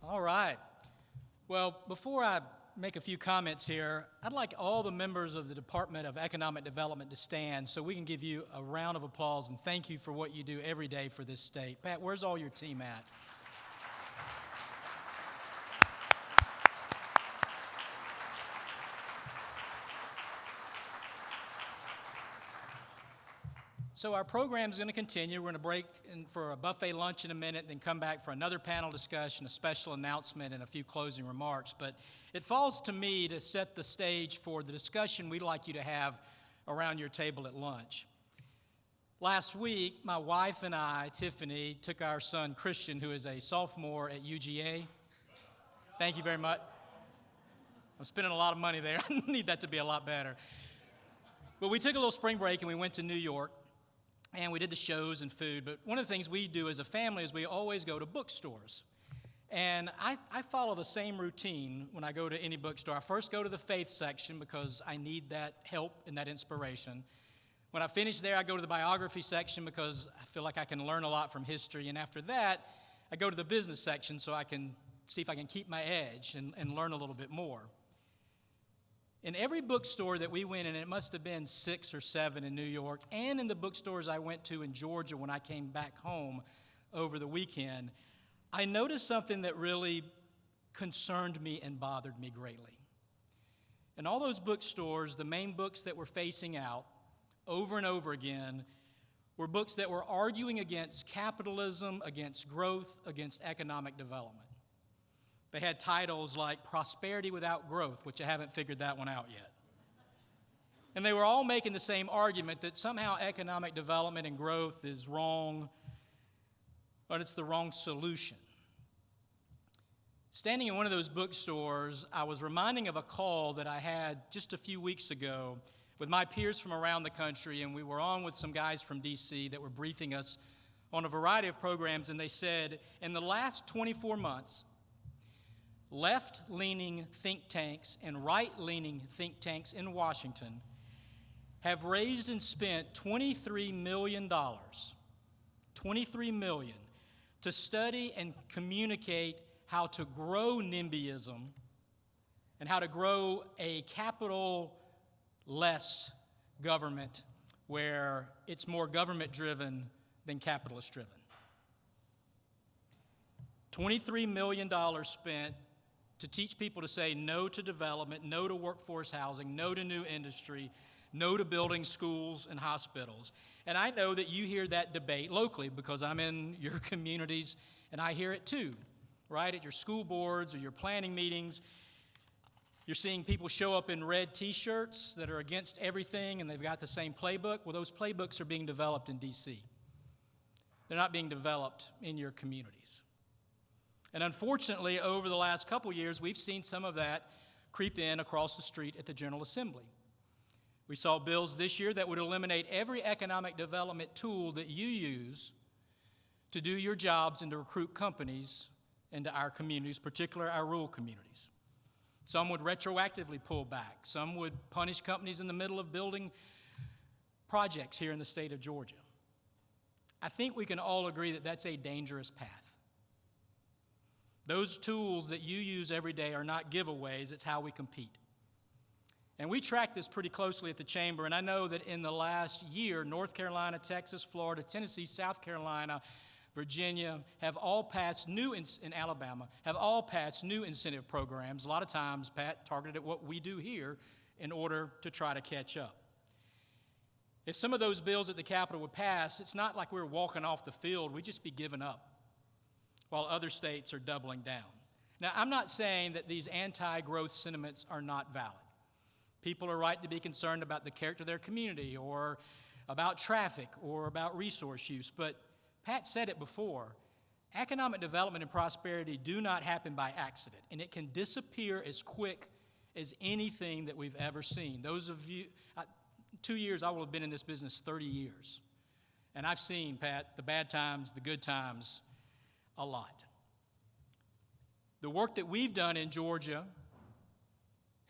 All right. Well, before I make a few comments here, I'd like all the members of the Department of Economic Development to stand so we can give you a round of applause and thank you for what you do every day for this state. Pat, where's all your team at? So our program is going to continue. We're going to break for a buffet lunch in a minute, then come back for another panel discussion, a special announcement, and a few closing remarks. But it falls to me to set the stage for the discussion we'd like you to have around your table at lunch. Last week, my wife and I, Tiffany, took our son Christian, who is a sophomore at UGA. Thank you very much. I'm spending a lot of money there. I need that to be a lot better. But we took a little spring break and we went to New York. And we did the shows and food, but one of the things we do as a family is we always go to bookstores. And I follow the same routine when I go to any bookstore. I first go to the faith section because I need that help and that inspiration. When I finish there, I go to the biography section because I feel like I can learn a lot from history. And after that, I go to the business section so I can see if I can keep my edge and learn a little bit more. In every bookstore that we went in, it must have been 6 or 7 in New York, and in the bookstores I went to in Georgia when I came back home over the weekend, I noticed something that really concerned me and bothered me greatly. In all those bookstores, the main books that were facing out over and over again were books that were arguing against capitalism, against growth, against economic development. They had titles like Prosperity Without Growth, which I haven't figured that one out yet. And they were all making the same argument that somehow economic development and growth is wrong, but it's the wrong solution. Standing in one of those bookstores, I was reminding of a call that I had just a few weeks ago with my peers from around the country, and we were on with some guys from D.C. that were briefing us on a variety of programs, and they said, in the last 24 months, left-leaning think tanks and right-leaning think tanks in Washington have raised and spent $23 million to study and communicate how to grow NIMBYism and how to grow a capital-less government where it's more government-driven than capitalist-driven. $23 million spent to teach people to say no to development, no to workforce housing, no to new industry, no to building schools and hospitals. And I know that you hear that debate locally because I'm in your communities and I hear it too, right? At your school boards or your planning meetings, you're seeing people show up in red t-shirts that are against everything and they've got the same playbook. Well, those playbooks are being developed in D.C. They're not being developed in your communities. And unfortunately, over the last couple years, we've seen some of that creep in across the street at the General Assembly. We saw bills this year that would eliminate every economic development tool that you use to do your jobs and to recruit companies into our communities, particularly our rural communities. Some would retroactively pull back. Some would punish companies in the middle of building projects here in the state of Georgia. I think we can all agree that that's a dangerous path. Those tools that you use every day are not giveaways, it's how we compete. And we track this pretty closely at the Chamber, and I know that in the last year, North Carolina, Texas, Florida, Tennessee, South Carolina, Virginia have all passed in Alabama, have all passed new incentive programs, a lot of times, Pat, targeted at what we do here in order to try to catch up. If some of those bills at the Capitol would pass, it's not like we're walking off the field, we'd just be giving up, while other states are doubling down. Now, I'm not saying that these anti-growth sentiments are not valid. People are right to be concerned about the character of their community or about traffic or about resource use, but Pat said it before, economic development and prosperity do not happen by accident, and it can disappear as quick as anything that we've ever seen. Those of you, 2 years, I will have been in this business 30 years, and I've seen, Pat, the bad times, the good times, a lot. The work that we've done in Georgia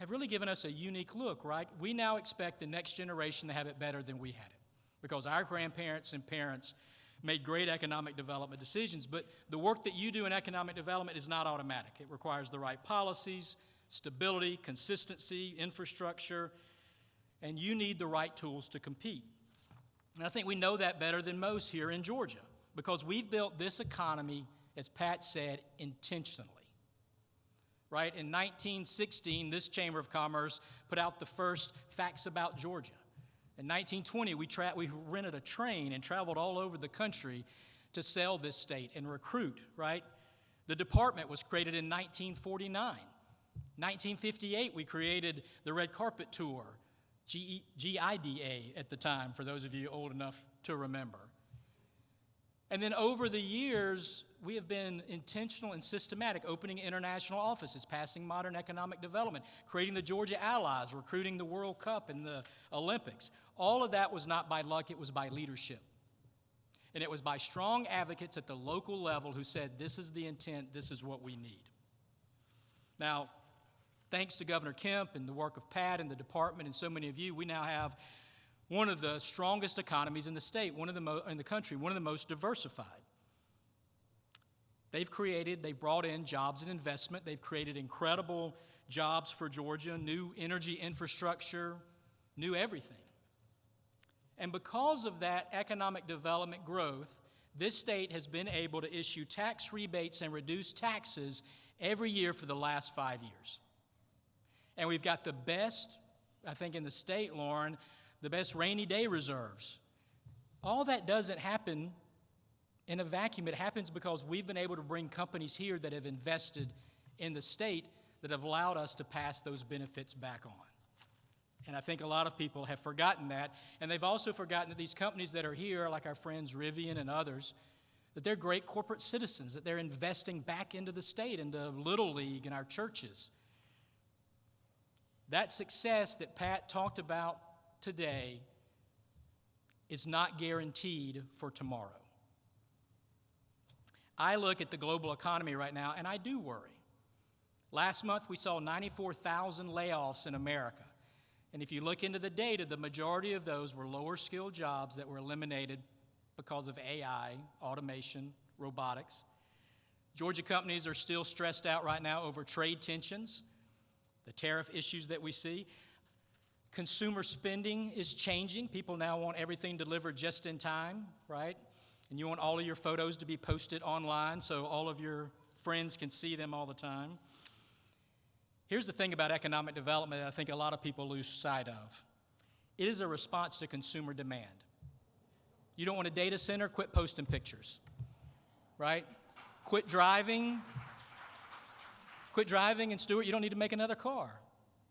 have really given us a unique look, right? We now expect the next generation to have it better than we had it because our grandparents and parents made great economic development decisions. But the work that you do in economic development is not automatic. It requires the right policies, stability, consistency, infrastructure, and you need the right tools to compete. And I think we know that better than most here in Georgia because we've built this economy, as Pat said, intentionally. Right? In 1916, this Chamber of Commerce put out the first Facts About Georgia. In 1920, we rented a train and traveled all over the country to sell this state and recruit, right? The department was created in 1949. 1958, we created the Red Carpet Tour, GIDA at the time, for those of you old enough to remember. And then over the years, we have been intentional and systematic, opening international offices, passing modern economic development, creating the Georgia Allies, recruiting the World Cup and the Olympics. All of that was not by luck, it was by leadership. And it was by strong advocates at the local level who said, this is the intent, this is what we need. Now, thanks to Governor Kemp and the work of Pat and the department and so many of you, we now have one of the strongest economies in the state, in the country, one of the most diversified. They've brought in jobs and investment. They've created incredible jobs for Georgia, new energy infrastructure, new everything. And because of that economic development growth, this state has been able to issue tax rebates and reduce taxes every year for the last 5 years. And we've got the best, I think in the state, Lauren, the best rainy day reserves. All that doesn't happen in a vacuum. It happens because we've been able to bring companies here that have invested in the state that have allowed us to pass those benefits back on. And I think a lot of people have forgotten that. And they've also forgotten that these companies that are here, like our friends Rivian and others, that they're great corporate citizens, that they're investing back into the state, into Little League and our churches. That success that Pat talked about today is not guaranteed for tomorrow. I look at the global economy right now, and I do worry. Last month, we saw 94,000 layoffs in America. And if you look into the data, the majority of those were lower-skilled jobs that were eliminated because of AI, automation, robotics. Georgia companies are still stressed out right now over trade tensions, the tariff issues that we see. Consumer spending is changing. People now want everything delivered just in time, right? And you want all of your photos to be posted online so all of your friends can see them all the time. Here's the thing about economic development that I think a lot of people lose sight of. It is a response to consumer demand. You don't want a data center? Quit posting pictures, right? Quit driving, and Stuart, you don't need to make another car,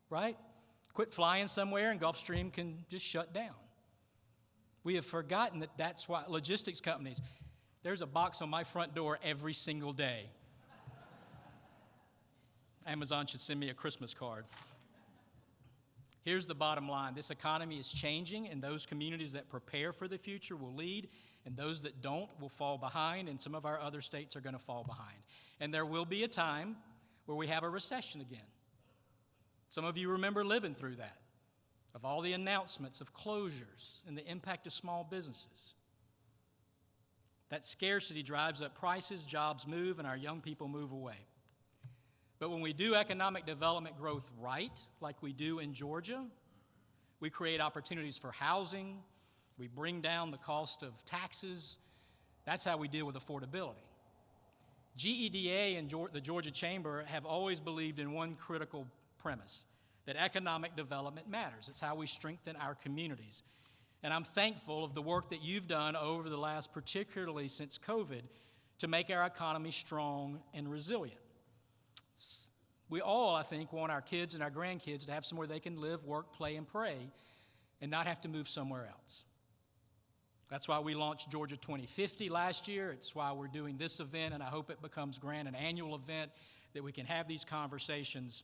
right? Quit flying somewhere and Gulfstream can just shut down. We have forgotten that that's why logistics companies, there's a box on my front door every single day. Amazon should send me a Christmas card. Here's the bottom line. This economy is changing, and those communities that prepare for the future will lead, and those that don't will fall behind, and some of our other states are going to fall behind. And there will be a time where we have a recession again. Some of you remember living through that, of all the announcements of closures and the impact of small businesses. That scarcity drives up prices, jobs move, and our young people move away. But when we do economic development growth right, like we do in Georgia, we create opportunities for housing, we bring down the cost of taxes. That's how we deal with affordability. GEDA and the Georgia Chamber have always believed in one critical premise, that economic development matters. It's how we strengthen our communities. And I'm thankful of the work that you've done over the last, particularly since COVID, to make our economy strong and resilient. We all, I think, want our kids and our grandkids to have somewhere they can live, work, play, and pray, and not have to move somewhere else. That's why we launched Georgia 2050 last year. It's why we're doing this event, and I hope it becomes grand, an annual event, that we can have these conversations.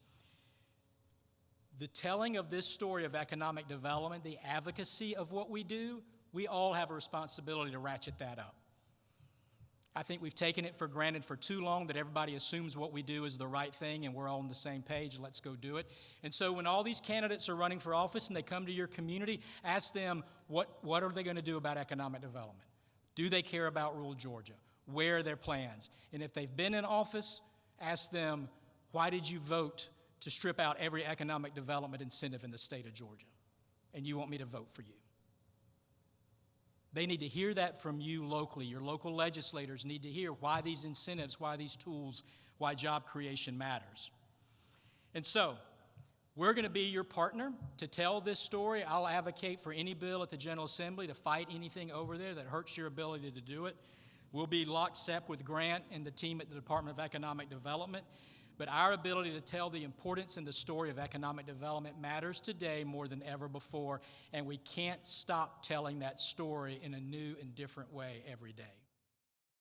The telling of this story of economic development, the advocacy of what we do, we all have a responsibility to ratchet that up. I think we've taken it for granted for too long that everybody assumes what we do is the right thing and we're all on the same page, let's go do it. And so when all these candidates are running for office and they come to your community, ask them what are they going to do about economic development? Do they care about rural Georgia? Where are their plans? And if they've been in office, ask them, why did you vote to strip out every economic development incentive in the state of Georgia? And you want me to vote for you? They need to hear that from you locally. Your local legislators need to hear why these incentives, why these tools, why job creation matters. And so, we're going to be your partner to tell this story. I'll advocate for any bill at the General Assembly to fight anything over there that hurts your ability to do it. We'll be lockstep with Grant and the team at the Department of Economic Development. But our ability to tell the importance and the story of economic development matters today more than ever before, and we can't stop telling that story in a new and different way every day.